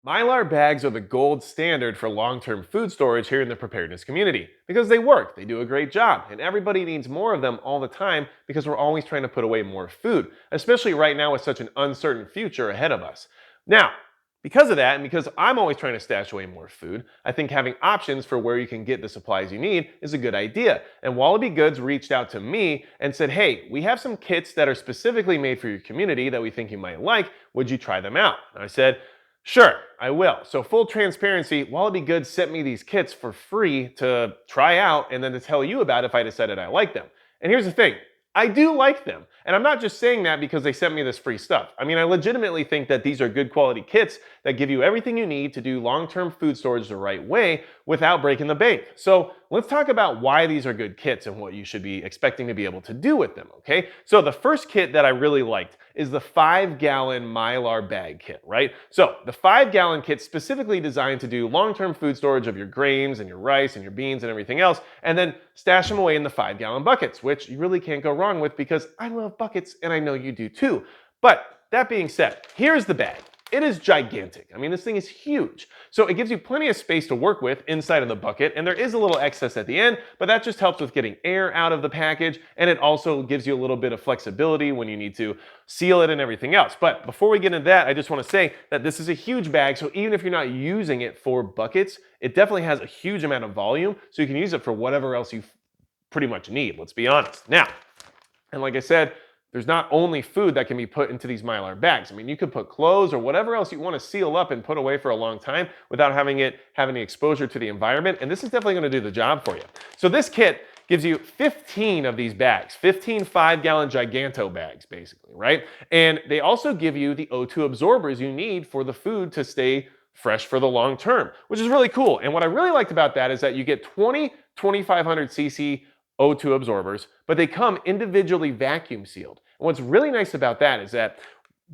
Mylar bags are the gold standard for long-term food storage here in the preparedness community because they work, they do a great job, and everybody needs more of them all the time because we're always trying to put away more food, especially right now with such an uncertain future ahead of us. Now, because of that, and because I'm always trying to stash away more food, I think having options for where you can get the supplies you need is a good idea. And Wallaby Goods reached out to me and said, hey, we have some kits that are specifically made for your community that we think you might like. Would you try them out? And I said, sure, I will. So full transparency, Wallaby Goods sent me these kits for free to try out and then to tell you about if I decided I like them. And here's the thing, I do like them. And I'm not just saying that because they sent me this free stuff. I mean, I legitimately think that these are good quality kits that give you everything you need to do long-term food storage the right way without breaking the bank. So let's talk about why these are good kits and what you should be expecting to be able to do with them, okay? So the first kit that I really liked is the 5-gallon mylar bag kit, right? So the 5-gallon kit specifically designed to do long-term food storage of your grains and your rice and your beans and everything else, and then stash them away in the 5-gallon buckets, which you really can't go wrong with because I love buckets and I know you do too. But that being said, here's the bag. It is gigantic. I mean, this thing is huge. So it gives you plenty of space to work with inside of the bucket, and there is a little excess at the end, but that just helps with getting air out of the package, and it also gives you a little bit of flexibility when you need to seal it and everything else. But before we get into that, I just want to say that this is a huge bag, so even if you're not using it for buckets, it definitely has a huge amount of volume, so you can use it for whatever else you pretty much need, let's be honest. Now, and like I said, there's not only food that can be put into these mylar bags. I mean, you could put clothes or whatever else you want to seal up and put away for a long time without having it have any exposure to the environment. And this is definitely going to do the job for you. So this kit gives you 15 of these bags, 15 5-gallon giganto bags, basically, right? And they also give you the O2 absorbers you need for the food to stay fresh for the long term, which is really cool. And what I really liked about that is that you get 20 2500 cc O2 absorbers, but they come individually vacuum sealed. And what's really nice about that is that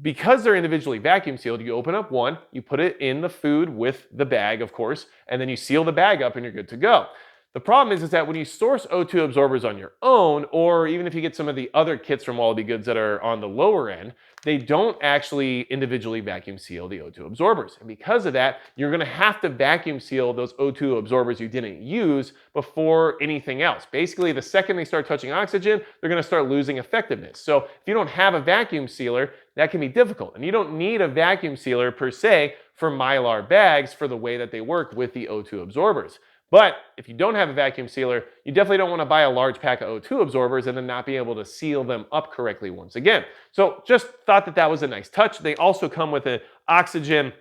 because they're individually vacuum sealed, you open up one, you put it in the food with the bag, of course, and then you seal the bag up and you're good to go. The problem is that when you source O2 absorbers on your own, or even if you get some of the other kits from Wallaby Goods that are on the lower end, they don't actually individually vacuum seal the O2 absorbers. And because of that, you're gonna have to vacuum seal those O2 absorbers you didn't use before anything else. Basically, the second they start touching oxygen, they're gonna start losing effectiveness. So if you don't have a vacuum sealer, that can be difficult. And you don't need a vacuum sealer per se for mylar bags for the way that they work with the O2 absorbers. But if you don't have a vacuum sealer, you definitely don't want to buy a large pack of O2 absorbers and then not be able to seal them up correctly once again. So just thought that that was a nice touch. They also come with an oxygen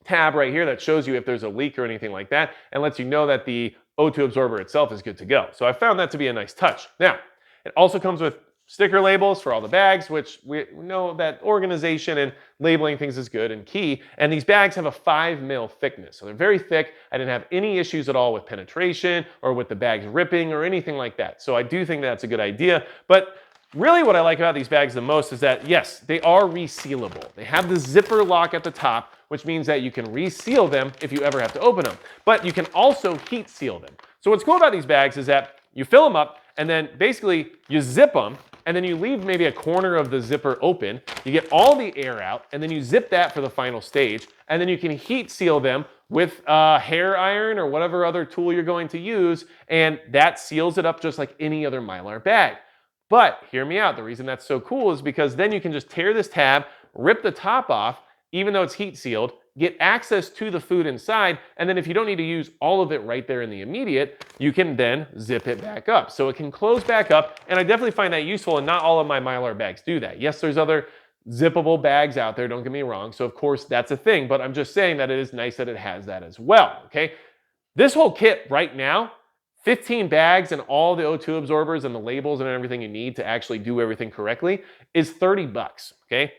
tab right here that shows you if there's a leak or anything like that and lets you know that the O2 absorber itself is good to go. So I found that to be a nice touch. Now, it also comes with sticker labels for all the bags, which we know that organization and labeling things is good and key. And these bags have a 5 mil thickness. So they're very thick. I didn't have any issues at all with penetration or with the bags ripping or anything like that. So I do think that's a good idea. But really what I like about these bags the most is that, yes, they are resealable. They have the zipper lock at the top, which means that you can reseal them if you ever have to open them. But you can also heat seal them. So what's cool about these bags is that you fill them up and then basically you zip them and then you leave maybe a corner of the zipper open, you get all the air out, and then you zip that for the final stage, and then you can heat seal them with a hair iron or whatever other tool you're going to use, and that seals it up just like any other mylar bag. But hear me out, the reason that's so cool is because then you can just tear this tab, rip the top off, even though it's heat sealed, get access to the food inside, and then if you don't need to use all of it right there in the immediate, you can then zip it back up. So it can close back up, and I definitely find that useful, and not all of my mylar bags do that. Yes, there's other zippable bags out there, don't get me wrong, so of course that's a thing, but I'm just saying that it is nice that it has that as well, okay? This whole kit right now, 15 bags and all the O2 absorbers and the labels and everything you need to actually do everything correctly is 30 bucks, okay?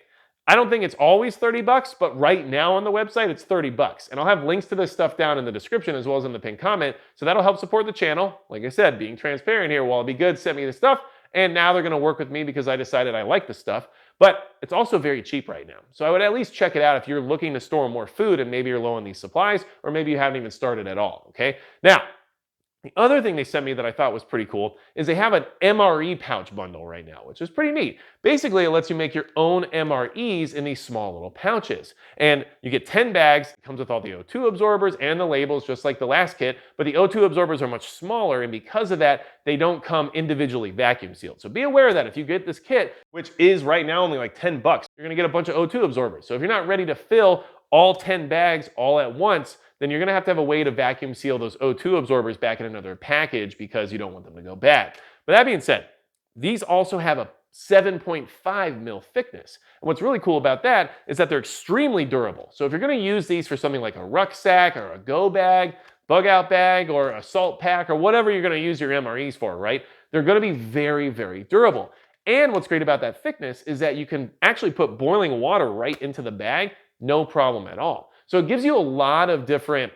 I don't think it's always 30 bucks, but right now on the website, it's 30 bucks. And I'll have links to this stuff down in the description as well as in the pinned comment. So that'll help support the channel. Like I said, being transparent here, Wallaby Goods sent me the stuff, and now they're gonna work with me because I decided I like the stuff. But it's also very cheap right now. So I would at least check it out if you're looking to store more food and maybe you're low on these supplies, or maybe you haven't even started at all, okay? Now, The other thing they sent me that I thought was pretty cool is they have an MRE pouch bundle right now, which is pretty neat. Basically, it lets you make your own MREs in these small little pouches. And you get 10 bags, it comes with all the O2 absorbers and the labels, just like the last kit, but the O2 absorbers are much smaller, and because of that, they don't come individually vacuum sealed. So be aware of that if you get this kit, which is right now only like 10 bucks, you're gonna get a bunch of O2 absorbers. So if you're not ready to fill all 10 bags all at once, then you're gonna have to have a way to vacuum seal those O2 absorbers back in another package because you don't want them to go bad. But that being said, these also have a 7.5 mil thickness. And what's really cool about that is that they're extremely durable. So if you're gonna use these for something like a rucksack or a go bag, bug out bag, or a salt pack, or whatever you're gonna use your MREs for, right? They're gonna be very, very durable. And what's great about that thickness is that you can actually put boiling water right into the bag, no problem at all. So it gives you a lot of different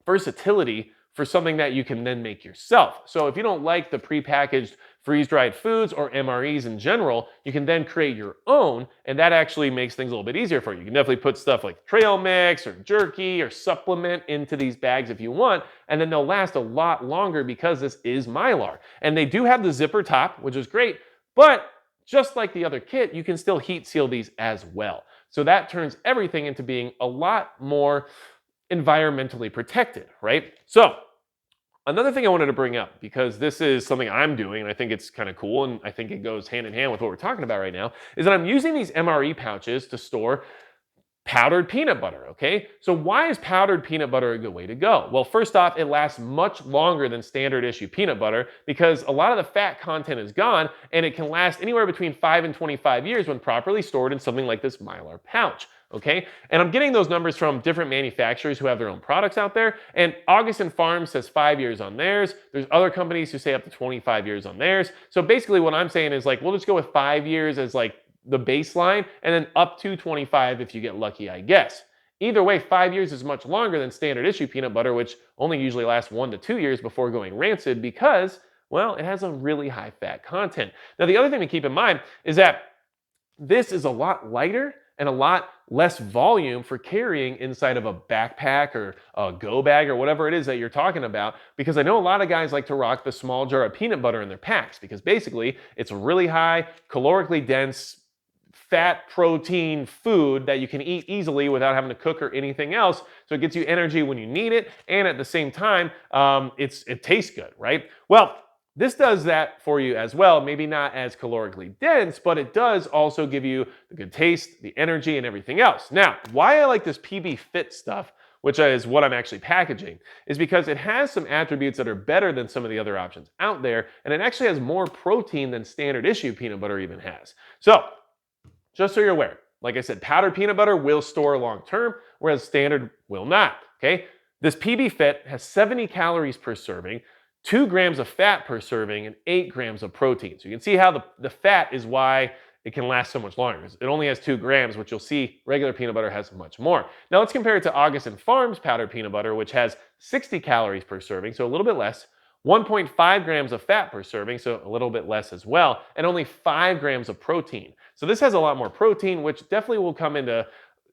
versatility for something that you can then make yourself. So if you don't like the prepackaged freeze-dried foods or MREs in general, you can then create your own, and that actually makes things a little bit easier for you. You can definitely put stuff like trail mix or jerky or supplement into these bags if you want, and then they'll last a lot longer because this is mylar. And they do have the zipper top, which is great, but just like the other kit, you can still heat seal these as well. So that turns everything into being a lot more environmentally protected, right? So another thing I wanted to bring up, because this is something I'm doing and I think it's kind of cool and I think it goes hand in hand with what we're talking about right now, is that I'm using these MRE pouches to store powdered peanut butter, okay? So why is powdered peanut butter a good way to go? Well, first off, it lasts much longer than standard issue peanut butter because a lot of the fat content is gone, and it can last anywhere between 5 and 25 years when properly stored in something like this mylar pouch, okay? And I'm getting those numbers from different manufacturers who have their own products out there, and August Farms says 5 years on theirs. There's other companies who say up to 25 years on theirs. So basically what I'm saying is like, we'll just go with 5 years as like the baseline, and then up to 25 if you get lucky, I guess. Either way, 5 years is much longer than standard issue peanut butter, which only usually lasts 1 to 2 years before going rancid because, well, it has a really high fat content. Now, the other thing to keep in mind is that this is a lot lighter and a lot less volume for carrying inside of a backpack or a go bag or whatever it is that you're talking about, because I know a lot of guys like to rock the small jar of peanut butter in their packs because basically it's a really high, calorically dense, fat protein food that you can eat easily without having to cook or anything else. So it gets you energy when you need it, and at the same time, it tastes good, right? Well, this does that for you as well. Maybe not as calorically dense, but it does also give you the good taste, the energy, and everything else. Now, why I like this PB Fit stuff, which is what I'm actually packaging, is because it has some attributes that are better than some of the other options out there, and it actually has more protein than standard issue peanut butter even has. So, just so you're aware, like I said, powdered peanut butter will store long term, whereas standard will not, okay? This PB Fit has 70 calories per serving, 2 grams of fat per serving, and 8 grams of protein. So you can see how the fat is why it can last so much longer. It only has 2 grams, which you'll see regular peanut butter has much more. Now let's compare it to August Farms powdered peanut butter, which has 60 calories per serving, so a little bit less, 1.5 grams of fat per serving, so a little bit less as well, and only 5 grams of protein. So this has a lot more protein, which definitely will come into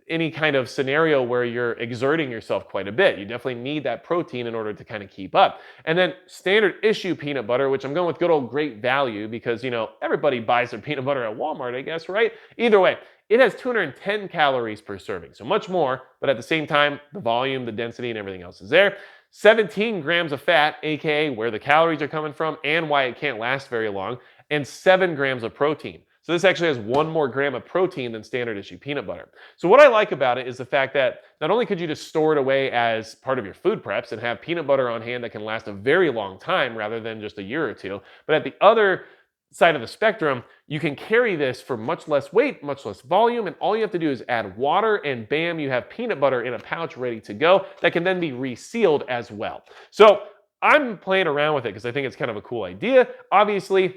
any kind of scenario where you're exerting yourself quite a bit. You definitely need that protein in order to kind of keep up. And then standard issue peanut butter, which I'm going with good old Great Value because, you know, everybody buys their peanut butter at Walmart, I guess, right? Either way, it has 210 calories per serving, so much more, but at the same time, the volume, the density, and everything else is there. 17 grams of fat, aka where the calories are coming from and why it can't last very long, and 7 grams of protein. So this actually has 1 more gram of protein than standard issue peanut butter. So what I like about it is the fact that not only could you just store it away as part of your food preps and have peanut butter on hand that can last a very long time rather than just a year or two, but at the other side of the spectrum, you can carry this for much less weight, much less volume, and all you have to do is add water and bam, you have peanut butter in a pouch ready to go that can then be resealed as well. So I'm playing around with it because I think it's kind of a cool idea. Obviously,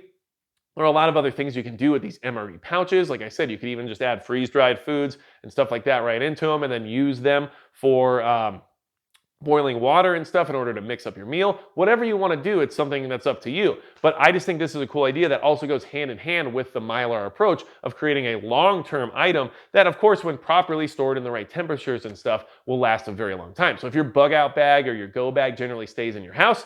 there are a lot of other things you can do with these MRE pouches. Like I said, you could even just add freeze-dried foods and stuff like that right into them and then use them for boiling water and stuff in order to mix up your meal. Whatever you want to do, it's something that's up to you. But I just think this is a cool idea that also goes hand in hand with the mylar approach of creating a long-term item that, of course, when properly stored in the right temperatures and stuff, will last a very long time. So if your bug out bag or your go bag generally stays in your house,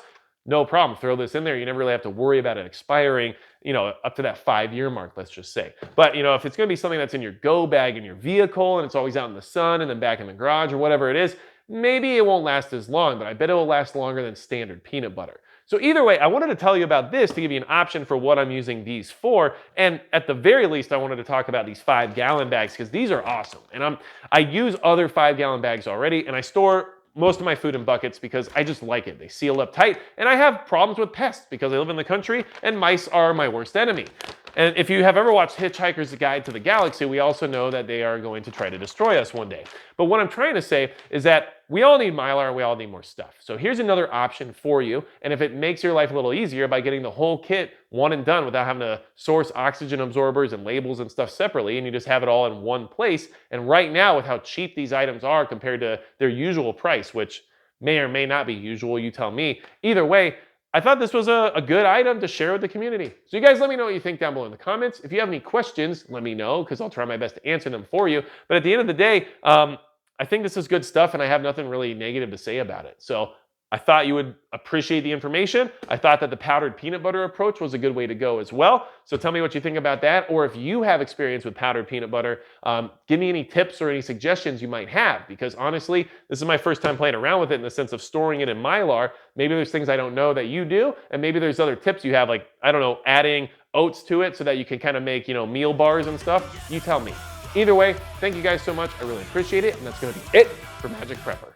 no problem, throw this in there. You never really have to worry about it expiring, up to that 5-year mark, let's just say. But, if it's gonna be something that's in your go bag in your vehicle and it's always out in the sun and then back in the garage or whatever it is, maybe it won't last as long, but I bet it will last longer than standard peanut butter. So either way, I wanted to tell you about this to give you an option for what I'm using these for. And at the very least, I wanted to talk about these 5-gallon bags because these are awesome. And I use other 5-gallon bags already, and I store most of my food in buckets because I just like it. They seal up tight, and I have problems with pests because I live in the country and mice are my worst enemy. And if you have ever watched Hitchhiker's Guide to the Galaxy, we also know that they are going to try to destroy us one day. But what I'm trying to say is that we all need mylar and we all need more stuff. So here's another option for you. And if it makes your life a little easier by getting the whole kit one and done without having to source oxygen absorbers and labels and stuff separately, and you just have it all in one place. And right now, with how cheap these items are compared to their usual price, which may or may not be usual, you tell me. Either way, I thought this was a good item to share with the community. So you guys let me know what you think down below in the comments. If you have any questions, let me know because I'll try my best to answer them for you. But at the end of the day, I think this is good stuff and I have nothing really negative to say about it. So I thought you would appreciate the information. I thought that the powdered peanut butter approach was a good way to go as well. So tell me what you think about that. Or if you have experience with powdered peanut butter, give me any tips or any suggestions you might have. Because honestly, this is my first time playing around with it in the sense of storing it in mylar. Maybe there's things I don't know that you do. And maybe there's other tips you have, like, I don't know, adding oats to it so that you can kind of make, meal bars and stuff. You tell me. Either way, thank you guys so much. I really appreciate it. And that's going to be it for Magic Prepper.